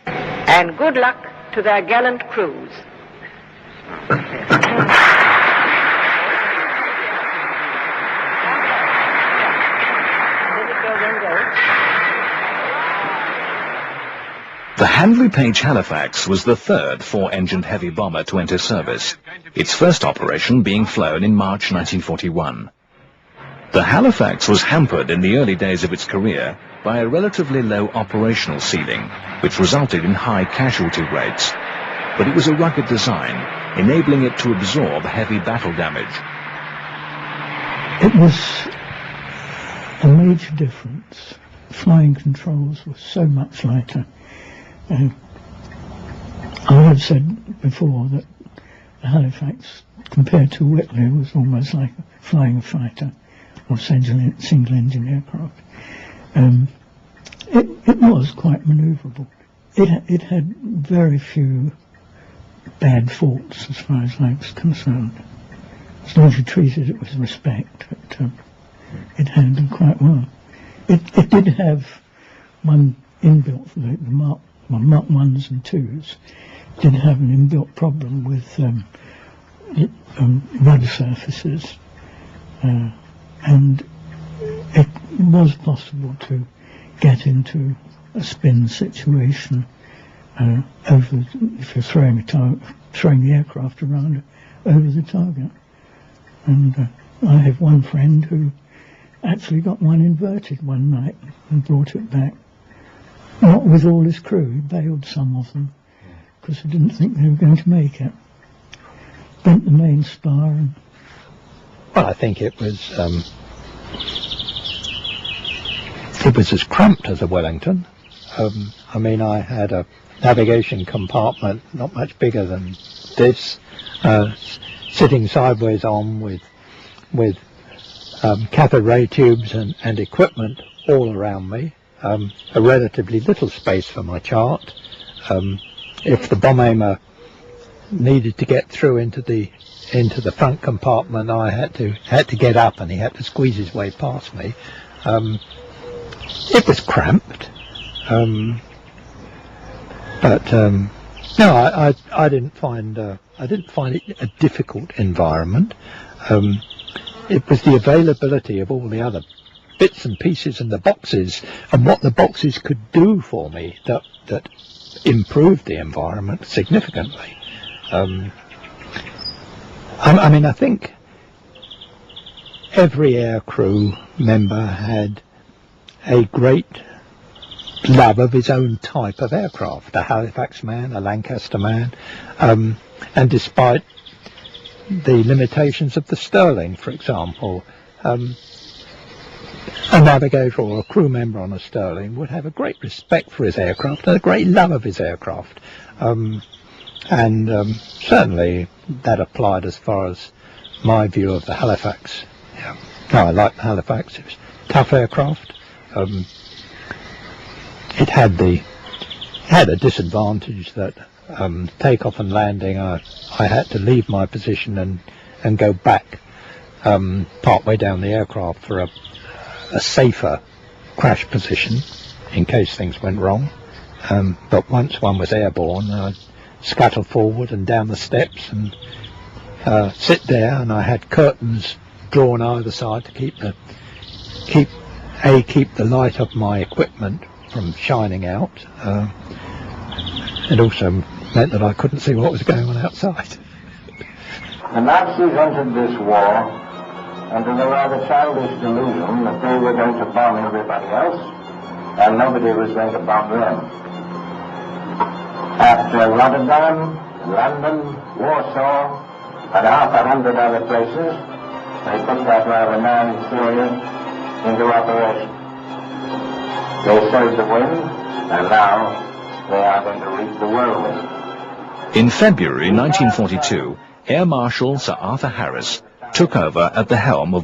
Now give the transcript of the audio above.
And good luck to their gallant crews. The Handley Page Halifax was the third four-engined heavy bomber to enter service, its first operation being flown in March 1941. The Halifax was hampered in the early days of its career by a relatively low operational ceiling, which resulted in high casualty rates. But it was a rugged design, enabling it to absorb heavy battle damage. It was a major difference. Flying controls were so much lighter. I have said before that the Halifax, compared to Whitley, was almost like flying a fighter or single-engine aircraft. It was quite manoeuvrable. It had very few bad faults as far as I was concerned. As long as you treated it with respect, it handled quite well. It did have one inbuilt, the Mark 1s and 2s, did have an inbuilt problem with rudder surfaces, and it was possible to get into a spin situation if you're throwing the aircraft around over the target. And I have one friend who actually got one inverted one night and brought it back. Not with all his crew. He bailed some of them because he didn't think they were going to make it. Bent the main spar and... Well, I think it was as cramped as a Wellington. I mean, I had a navigation compartment not much bigger than this, sitting sideways on with cathode ray tubes and equipment all around me. A relatively little space for my chart. If the bomb aimer needed to get through into the front compartment, I had to get up, and he had to squeeze his way past me. It was cramped, but no, I didn't find it a difficult environment. It was the availability of all the other bits and pieces in the boxes and what the boxes could do for me that improved the environment significantly. I mean, I think every air crew member had a great love of his own type of aircraft, a Halifax man, a Lancaster man, and despite the limitations of the Sterling, for example, a navigator or a crew member on a Sterling would have a great respect for his aircraft and a great love of his aircraft. Certainly that applied as far as my view of the Halifax. Yeah. No, I liked the Halifax. It was a tough aircraft. It had a disadvantage that takeoff and landing, I had to leave my position and go back part way down the aircraft for a safer crash position in case things went wrong. But once one was airborne, I'd scuttle forward and down the steps and sit there, and I had curtains drawn either side to keep the light of my equipment from shining out. It also meant that I couldn't see what was going on outside. The Nazis entered this war under the rather childish delusion that they were going to bomb everybody else and nobody was going to bomb them. At Rotterdam, London, Warsaw, and 100 other places, they put that rather gnarly theory into operation. They saved the wind, and now they are going to reap the whirlwind. In February 1942, Air Marshal Sir Arthur Harris took over at the helm of